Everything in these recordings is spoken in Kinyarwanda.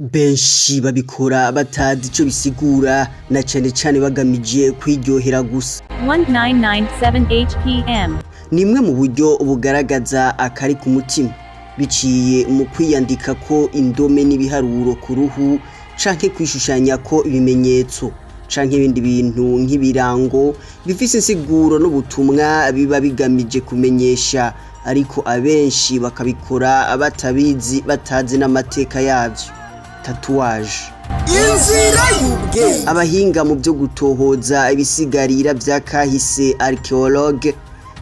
benshi babikora batazi ico bisigura na cane bagamije kwiryohera gusa. 1997 HPM Nimwe mu buryo bugaragaza akari ku mutima biciye mu kwiyandika ko indome n'ibiharuro ku ruhu canke kwishushanya ko ibimenyetso canke ibindi bintu nk'ibirango bifise insiguro n'ubutumwa biba bigamije kumenyesha, ariko abenshi bakabikora batabizi batazi n'amateka yavyo. Tatouage inzira y'ubwenge. Abahinga mu byo gutohoza ibisigarira vya kahise archaeologue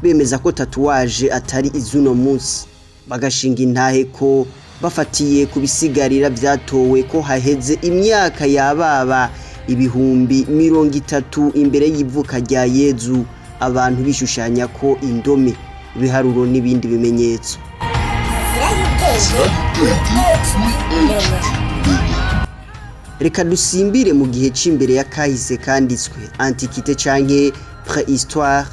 bemeza ko tatouage atari izuno munsi, bagashinga intahe ko bafatiye ku bisigarira vyatowe ko haheze imyaka yababa ibihumbi 30 imbere y'ivuka rya Yezu, abantu bishushanya ko indome, ibiharuro n'ibindi bimenyetso. Reka dusimbire mu gihe c'imbere ya kahise kanditswe antiquité canke préhistoire,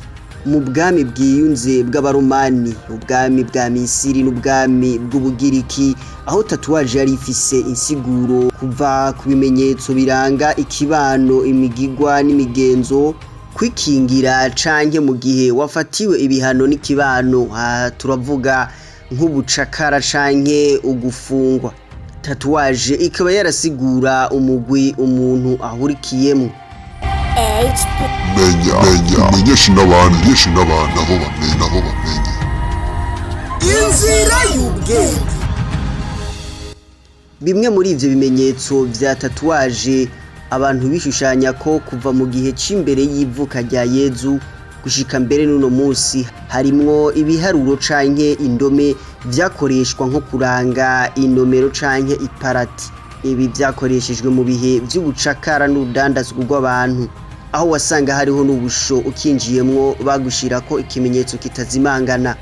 mu bwami bwiyunze bw'abaromani, ubwami bwa Misiri n'ubwami bw'ubugiriki, aho tatouage yari ifise insiguro kuva ku bimenyetso biranga ikibano, imigigwa n'imigenzo, kwikingira canke mu gihe wafatiwe ibihano n'ikibano, turavuga nk'ubucakara canke ugufungwa. Tatouage ikaba yarasigura umugwi umuntu ahurikiyemo. menyesha n'abantu aho bamenye inzira y'ubwenge. Bimwe muri ivyo bimenyetso vya tatouage abantu bishushanya ko kuva mu gihe c'imbere y'ivuka rya Yezu gushika mbere n'uno munsi, harimwo ibiharuro canke indome vyakoreshwa nko kuranga inomero canke iparati. Ibi vyakoreshejwe mu bihe vy'ubucakara n'urudandazwa rw'abantu, aho wasanga hariho n'ubusho ukinjiyemwo bagushirako ikimenyetso kitazimangana.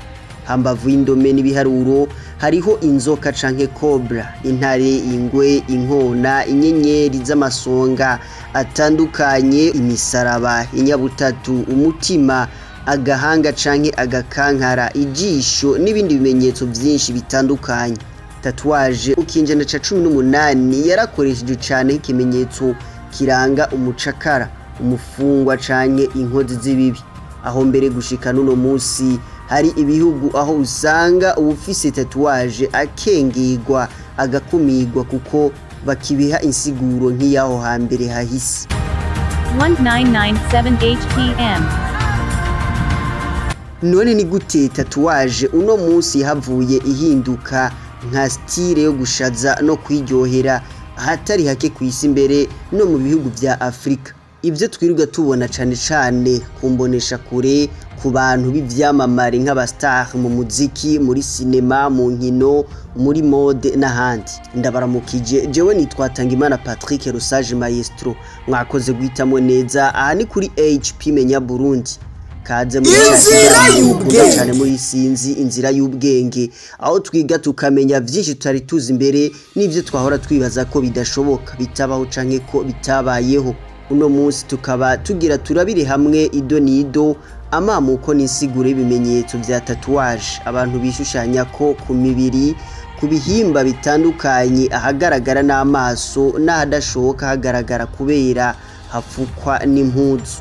Hambavu y'indome n'ibiharuro hariho inzoka canke cobra, intare, ingwe, inkona, inyenyeri z'amasonga atandukanye, imisaraba, inyabutatu, umutima, agahanga canke agakankara, ijisho n'ibindi bimenyetso vyinshi bitandukanye. Tatouage ukinjana ca 18 yarakoresheje cane ikimenyetso kiranga umucakara, umufungwa canke inkozi z'ibibi, aho mbere gushika n'uno munsi hari ibihugu aho usanga ubufise tatouage akengirwa agakumigwa kuko bakibiha insiguro nk'iyaho hambere hahise. 1997 HPM None ni gute tatouage uno munsi havuye ihinduka nka style yo gushaza no kwiryohera ahatari hake kw'isi mbere no mu bihugu vya Afrika? Ivyo twirirwa tubona cane kumbonesha kure ku bantu b'ivyamamare nk'abastar mu muziki, muri sinema, mu nkino, muri mode n'ahandi. Ndabaramukije, jewe nitwa Tangimana Patrick Rusage Maestro. Mwakoze guhitamo neza, aha ni kuri HP Menya Burundi. Kaze muri cyane muri sinzi inzira y'ubwenge, aho twiga tukamenya vyinshi tutari tuzi imbere n'ivyo twahora twibaza ko bidashoboka, bitabaho canke ko bitabayeho. Uno munsi tukaba tugira turabire hamwe ido nido amamuko n'insiguro y'ibimenyetso vya tatouage abantu bishushanya ko ku mibiri, ku bihimba bitandukanye, ahagaragara n'amaso n'ahadashoboka hagaragara kubera hafukwa n'impuzu.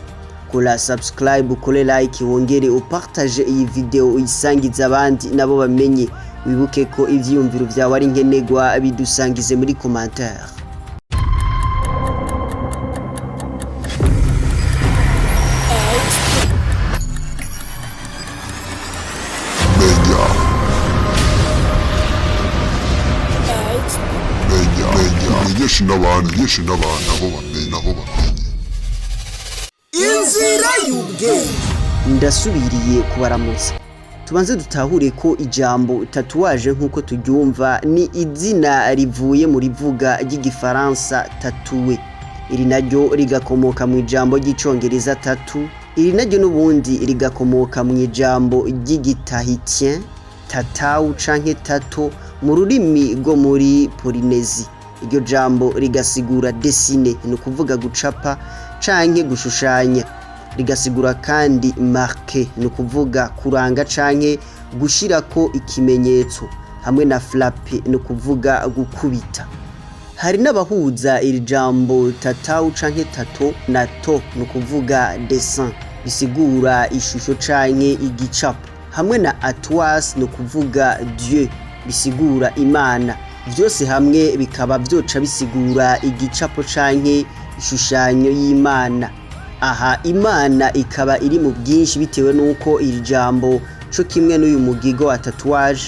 Kora subscribe, ukore like, wongere upartage iyi video uyisangiza abandi nabo bamenye. Wibuke ko ivyiyumviro vyawe ari nkenegwa, bidusangize muri commentaire. menyesha n'abantu aho bamenye inzira y'ubwenge. Ndasubiriye kubaramutsa. Tubanze dutahure ko ijambo tatouage nkuko turyumva ni izina rivuye mu rivuga ry'igifaransa tatoué. Iri naryo rigakomoka mu ijambo ry'icongereza tattoo. Iri naryo n'ubundi rigakomoka mu ijambo ry'igitahitien tatau canke tato mu rurimi rwo muri Polynésie. Iryo jambo rigasigura dessiner, ni ukuvuga gucapa canke gushushanya. Rigasigura kandi marquer, ni ukuvuga kuranga canke gushirako ikimenyetso, hamwe na frapper, ni ukuvuga gukubita. hari n'abahuza iri jambo tatau canke tato na to no kuvuga dessin bisigura ishusho canke igicapo hamwe na atwas no kuvuga Dieu bisigura Imana byose hamwe bikaba byoca bisigura igicapo canke ishushanyo y'Imana. Aha Imana ikaba iri mu bwinshi bitewe nuko iri jambo co kimwe n'uyu mugigo wa tatouage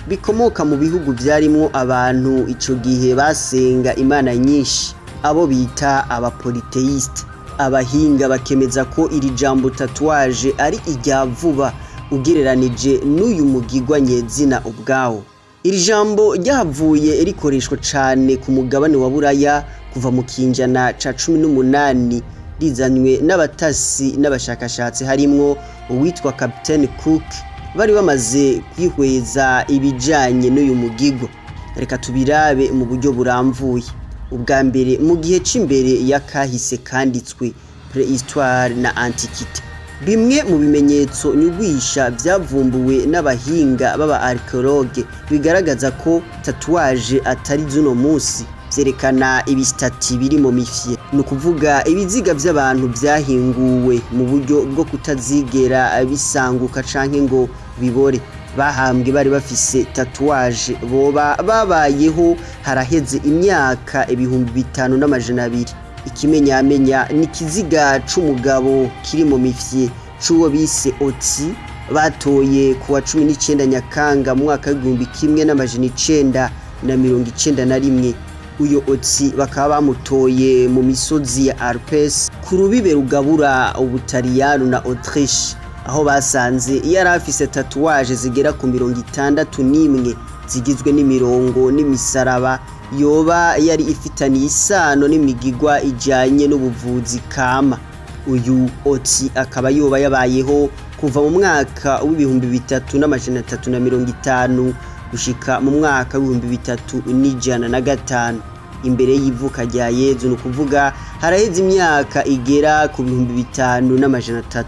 bikomoka mu bihugu byarimo abantu ico gihe basenga Imana nyinshi abo bita abapoliteiste. Abahinga bakemeza ko iri jambo tatouage ari irya vuba ugereranije n'uyu mugigwa nyezina ubwawo. Iri jambo ryavuye rikoreshwa cyane ku mugabane wa Buraya kuva mu kinjana ca 18 rizanywe n'abatasi n'abashakashatsi harimwo uwitwa Captain Cook bari bamaze kwihweza ibijanye n'uyu mugigo. Reka tubirabe mu buryo buramvuye. Ubwa mbere mu gihe c'imbere ya kahise kanditswe préhistoire na antiquité, bimwe mu bimenyetso nyugwisha byavumbuwe n'abahinga baba archéologue bigaragaza ko tatouage atari zuno munsi vyerekana ibistati biri mu mifye, no kuvuga ibiziga by'abantu byahinguwe mu buryo bwo kutazigera bisanguka canke ngo bibore, bahambwe bari bafise tatouage boba babayeho haraheze imyaka 5200. Ikimenyamenya ni kiziga c'umugabo kiri mu mifye c'uwo bise Otsi batoye kuwa 19 Nyakanga mu mwaka w'1991. Uyo Otsi bakaba bamutoye mu misozi ya Alpes ku rubibe rugabura Ubutaliyano na Autriche, aho basanze yari afise tatouage zigera ku 61 zigizwe n'imirongo n'imisaraba yoba yari ifitaniye isano n'imigigwa ijanye n'ubuvuzi kama. Uyu Otsi akaba yoba yabayeho kuva mu mwaka w'3350 gushika mu mwaka w'3105 imbere y'ivuka rya Yezu, no kuvuga haraheze imyaka igera ku 5300.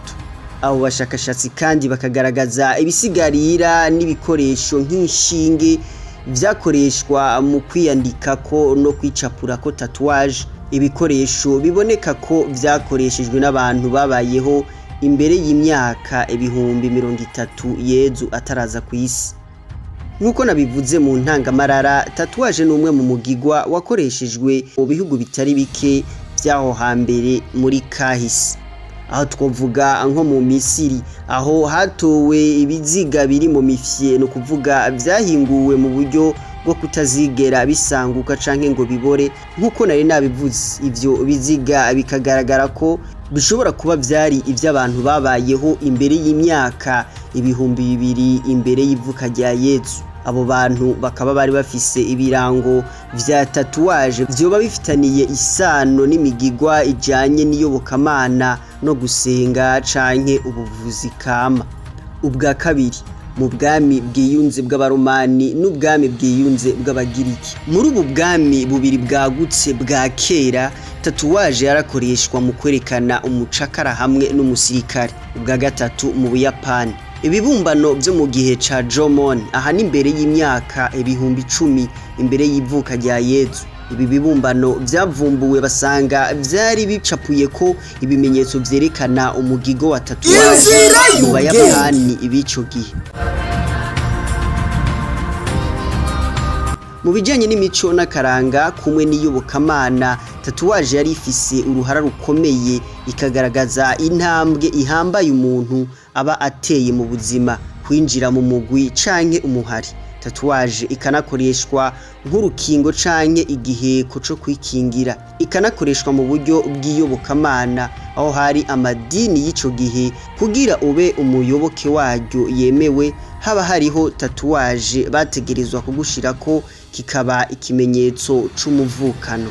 Abo bashakashatsi kandi bakagaragaza ibisigarira n'ibikoresho nk'inshinge vyakoreshwa mu kwiyandikako no kwicapurako tatouage, ibikoresho biboneka ko vyakoreshejwe n'abantu babayeho imbere y'imyaka 30 Yezu ataraza ku isi. Nkuko nabivuze mu ntangamarara, tatouage ni umwe mu mugigwa wakoreshejwe mu bihugu bitari bike vyaho hambere muri kahise, aho twovuga nko mu Misiri aho hatowe ibiziga biri mu mifye, no kuvuga vyahinguwe mu buryo bwo kutazigera bisanguka canke ngo bibore. Nkuko nari nabivuze, ivyo biziga bikagaragara ko bishobora kuba vyari ivy'abantu babayeho imbere y'imyaka 2000 imbere y'ivuka rya Yezu. Abo bantu bakaba bari bafise ibirango vya tatouage vyoba bifitaniye isano n'imigigwa ijanye n'iyobokamana no gusenga canke ubuvuzi kama. Ubwa kabiri, mu bwami bwiyunze bw'abaromani n'ubwami bwiyunze bw'abagiriki. Muri ubu bwami bubiri bwagutse bwa kera, tatouage yarakoreshwa mu kwerekana umucakara hamwe n'umusirikare. Ubwa gatatu, mu Buyapani, ibibumbano byo mu gihe ca Jomon, aha ni imbere y'imyaka 10,000 imbere y'ivuka rya Yezu. Ibi bibumbano byavumbuwe basanga vyari bicapuye ko ibimenyetso vyerekana umugigo wa tatouage mu Bayapani ibico gihe. Mu bijanye n'imico n'akaranga kumwe n'iyobokamana, tatouage yari ifise uruhara rukomeye, ikagaragaza intambwe ihambaye umuntu aba ateye mu buzima, kwinjira mu mugwi canke umuhari. Tatouage ikanakoreshwa nk'urukingo canke igiheko co kwikingira, ikanakoreshwa mu buryo bw'iyobokamana aho hari amadini y'ico gihe. Kugira ube umuyoboke waryo yemewe, haba hariho tatouage bategerezwa kugushirako, kikaba ikimenyetso c'umuvukano.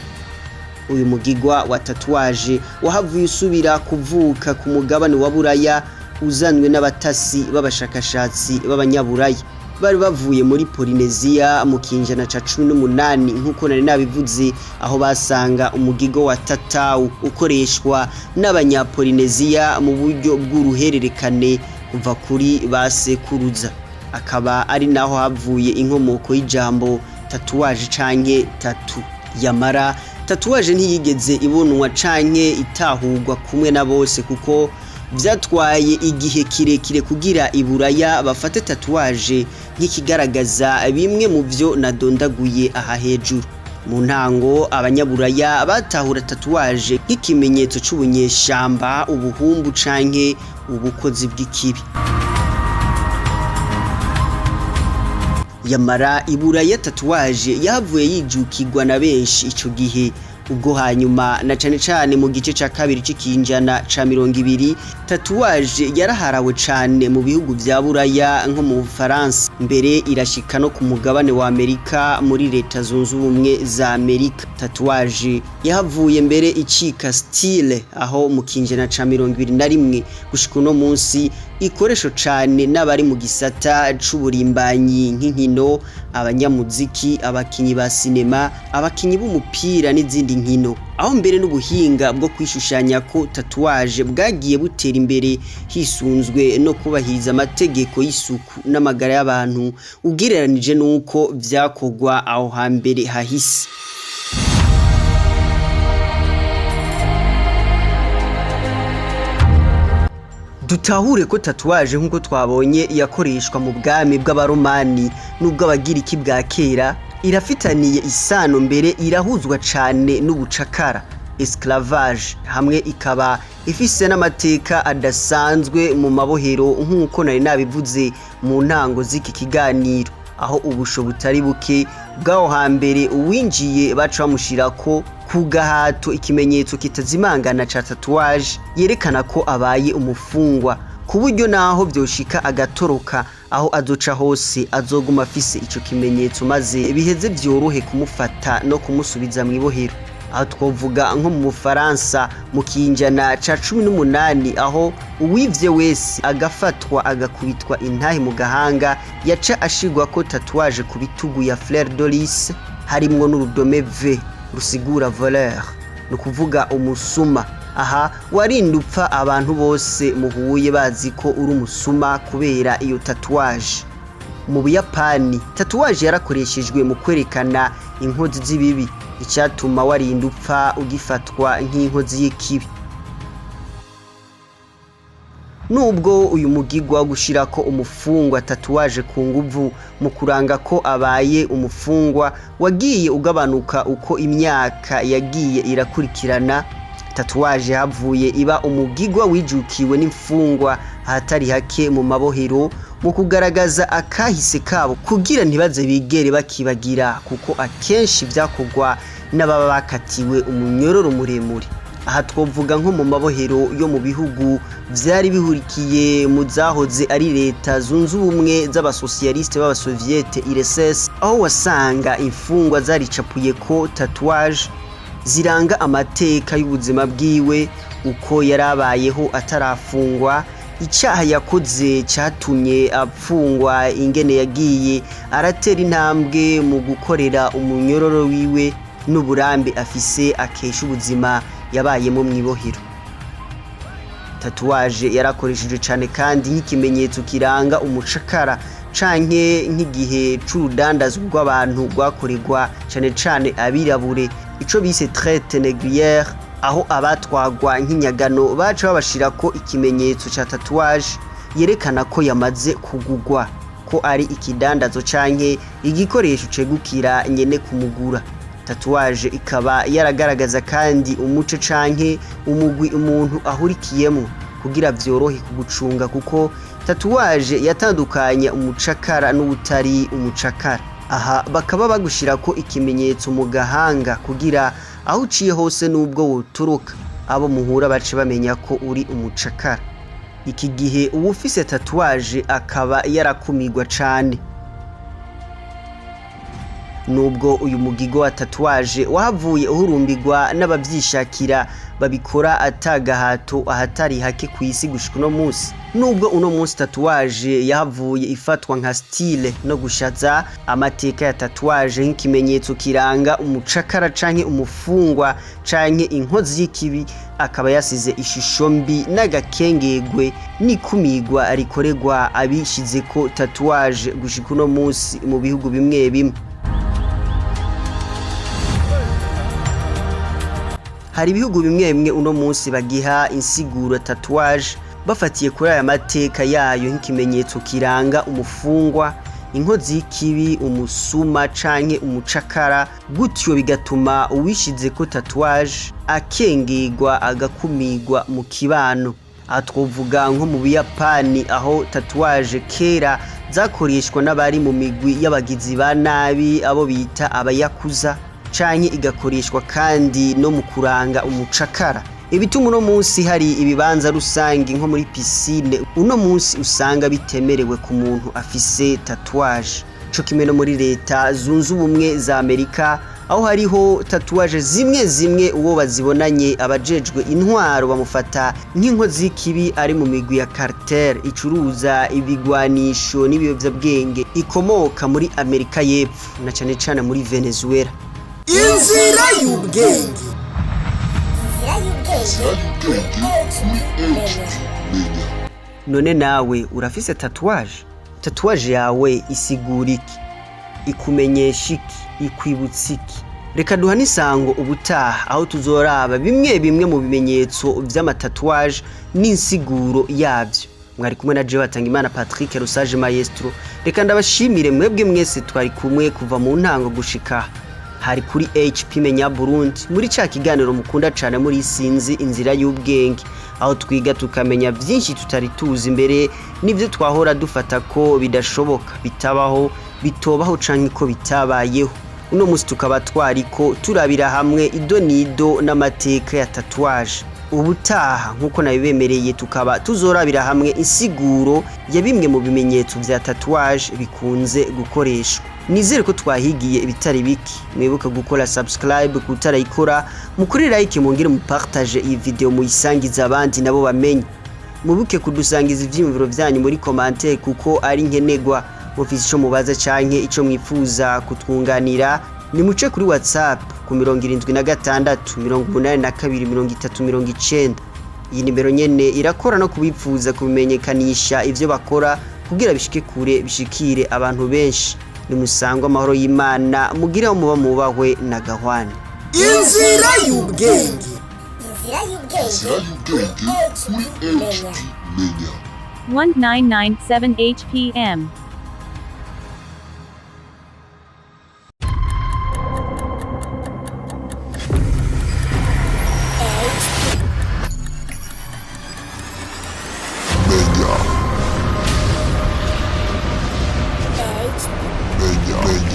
Uyu mugigwa wa tatouage wahavuye usubira kuvuka ku mugabane wa Buraya uzanwe n'abatasi b'abashakashatsi b'abanyaburaya bari bavuye muri Polynesia mu kinjana ca 18 nkuko nari nabivuze, aho basanga umugigo wa tatau ukoreshwa n'abanyapolynesia mu buryo bw'uruhererekane kuva kuri basekuruza. Akaba ari naho havuye inkomoko y'ijambo tatouage canke tatu. Yamara tatuwaje ntiyigeze ibonwa canke itahurwa kumwe na bose kuko vyatwaye igihe kirekire kugira iburaya bafate tatuwaje nk'ikigaragaza bimwe mu vyo nadondaguye aha hejuru. Mu ntango abanyaburaya batahura tatuwaje nk'ikimenyetso c'ubunyeshamba, ubuhumbu canke ubukozi bw'ikibi. Yamara iburaya tatuwaje yahavuye yijukirwa na benshi ico gihe, ubwo hanyuma na cane cane mu gice ca kabiri c'ikinjana ca 20 tatuwaje yaraharawe cane mu bihugu vya buraya nko mu Faransa, mbere irashika no ku mugabane wa Amerika muri leta zunze ubumwe za Amerika. Tatuwaje yahavuye mbere icika style aho mu kinjana ca 21 gushika uno munsi ikoresho cane n'abari mu gisata c'uburimbanyi nk'inkino, abanyamuziki, abakinyi ba sinema, abakinyi b'umupira n'izindi nkino, aho mbere n'ubuhinga bwo kwishushanya ko tatuwaje bwagiye butera imbere hisunzwe no kubahiriza amategeko y'isuku n'amagara y'abantu ugereranije n'uko vyakogwa aho hambere hahise. Dutahure ko tatuwaje nk'uko twabonye yakoreshwa mu bwami bw'abaromani n'ubw'abagiriki bwa kera, irafitaniye isano mbere irahuzwa cane n'ubucakara esclavage, hamwe ikaba ifise n'amateka adasanzwe mu mabohero nk'uko nari nabivuze mu ntango z'iki kiganiro, aho ubusho butari buke bw'aho hambere uwinjiye baca bamushirako ku gahato ikimenyetso kitazimangana ca tatuwaje yerekana ko abaye umufungwa, ku buryo naho vyoshika agatoroka aho azoca hose azoguma afise ico kimenyetso maze biheze vyorohe kumufata no kumusubiza mw'ibohero. Aho twovuga nko mu Bufaransa mu kinjana ca 18 aho uwivye wese agafatwa agakubitwa intahe mu gahanga yaca ashigwa ko tatuwaje ku bitugu ya fleur de lis harimwo n'urudome V rusigura voleur, no kuvuga umusuma. Aha warinda upfa abantu bose muhuye bazi ko uri umusuma kubera iyo tatuwaje. Mu Buyapani tatuwaje yarakoreshejwe mu kwerekana inkozi z'ibibi, icyatuma warinda upfa ugifatwa nk'inkozi y'ikibi. Nubwo uyu mugigwa wo gushirako umufungwa tatuwaje ku nguvu mu kuranga ko abaye umufungwa wagiye ugabanuka uko imyaka yagiye irakurikirana, tatuwaje havuye iba umugigwa wijukiwe n'imfungwa ahatari hake mu mabohero mu kugaragaza akahise kabo kugira ntibaze bigere bakibagira, kuko akenshi vyakogwa n'ababa bakatiwe umunyororo muremure. Aha twovuga nko mu mabohero yo mu bihugu vyari bihurikiye mu zahoze ari leta zunze ubumwe z'abasosiyaliste b'abasoviete URSS, aho wasanga imfungwa zaricapuye ko tatuwaje ziranga amateka y'ubuzima bwiwe, uko yarabayeho atarafungwa, icyaha yakoze cyatumye apfungwa, ingene yagiye aratera intambwe mu gukorera umunyororo wiwe n'uburambe afise akesha ubuzima yabayemo mw'ibohero. Tatuwaje yarakoresheje cyane kandi nk'ikimenyetso kiranga umucakara canke nk'igihe c'urudandazwa rw'abantu rwakorerwa cane cane abirabure, ico bise traite négrière, aho abatwagwa nk'inyagano baca babashirako ikimenyetso ca tatuwaje yerekana ko yamaze kugugwa, ko ari ikidandazo canke igikoresho cegukira nyene kumugura. Tatuwaje ikaba yaragaragaza kandi umuco canke umugwi umuntu ahurikiyemo kugira vyorohe kugucunga, kuko tatuwaje yatandukanya umucakara n'ubutari umucakara. Aha bakaba bagushirako ikimenyetso mu gahanga kugira aho uciye hose nubwo wotoroka abo muhura bace bamenya ko uri umucakara. Iki gihe uwufise tatuwaje akaba yarakumigwa cane. Nubwo uyu mugigo wa tatuwaje wahavuye uhurumbirwa n'abavyishakira babikora atagahato ahatari hake kw'isi gushika uno munsi, nubwo uno munsi tatuwaje yahavuye ifatwa nka style no gushaza, amateka ya tatuwaje nk'ikimenyetso kiranga umucakara canke umufungwa canke inkozi y'ikibi akaba yasize ishusho mbi n'agakengegwe n'ikumigwa rikorerwa abishizeko tatuwaje gushika uno munsi mu bihugu bimwe bimwe. hari ibihugu bimwe bimwe uno munsi bagiha insiguro tatouage bafatiye kuri aya mateka yayo nk'ikimenyetso kiranga umufungwa, inkozi y'ikibi, umusuma canke umucakara, gutyo bigatuma uwishize ko tatouage akengegwa agakumigwa mu kibano. Aha twovuga nko mu Buyapani aho tatouage kera zakoreshwa n'abari mu migwi y'abagizi ba nabi abo bita abayakuza, canke igakoreshwa kandi no mu kuranga umucakara. Ibituma uno munsi hari ibibanza rusange nko muri piscine uno munsi usanga bitemerewe ku muntu afise tatouage. Co kimwe no muri leta zunze ubumwe za Amerika aho hariho tatouage zimwe uwo bazibonanye abajejwe intwaro bamufata nk'inkozi y'ikibi ari mu migwi ya cartel icuruza ibigwanisho n'ibiyovyabwenge ikomoka muri Amerika y'Epfo na cane muri Venezuela. Inzira y'ubwenge. None nawe urafise tatouage? Tatouage yawe isigura iki? Ikumenyesha iki? Ikwibutsa iki? Reka duhane isango ubutaha aho tuzoraba bimwe mu bimenyetso vy'amatatuage n'insiguro yavyo. Mwari kumwe na Jewe Hatangimana Patrick Rusage Maestro. Reka ndabashimire mwebwe mwese twari kumwe kuva mu ntango gushika hari kuri HP Menya Burundi muri ca kiganiro mukunda cane muri Sinzi Inzira y'Ubwenge, aho twiga tukamenya byinshi tutari tuzi imbere nivyo twahora dufata ko bidashoboka, bitabaho, bitobaho canke ko bitabayeho. Uno musi tukaba twariko turabira hamwe idonido n'amateka ya tatouage. Ubutaha nkuko nabibemereye tukaba tuzorabira hamwe insiguro ya bimwe mu bimenyetso vya tatouage bikunze gukoreshwa. Nizere ko twahigiye ibitari biki. Mwibuke gukora subscribe kutarayikora, mukuri like mungire mu partage iyi video muyisangiza abandi nabo bamenye. Mubuke kudusangiza ivyimviro vyanyu muri commentaire kuko ari nkenegwa. Mufise ico mubaza canke ico mwifuza kutwunganira ni muce kuri WhatsApp ku 76 82 30 iyi nimero nyene irakora no kubipfuza kubimenyekanisha ivyo bakora kugira bishike kure bishikire abantu benshi. Ni musangwa amahoro y'Imana mugire aho muba mubahwe na Gahwane. Inzira y'ubwenge. 1997 HPM.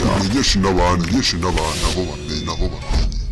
Menyesha n'abantu nabo bamenye.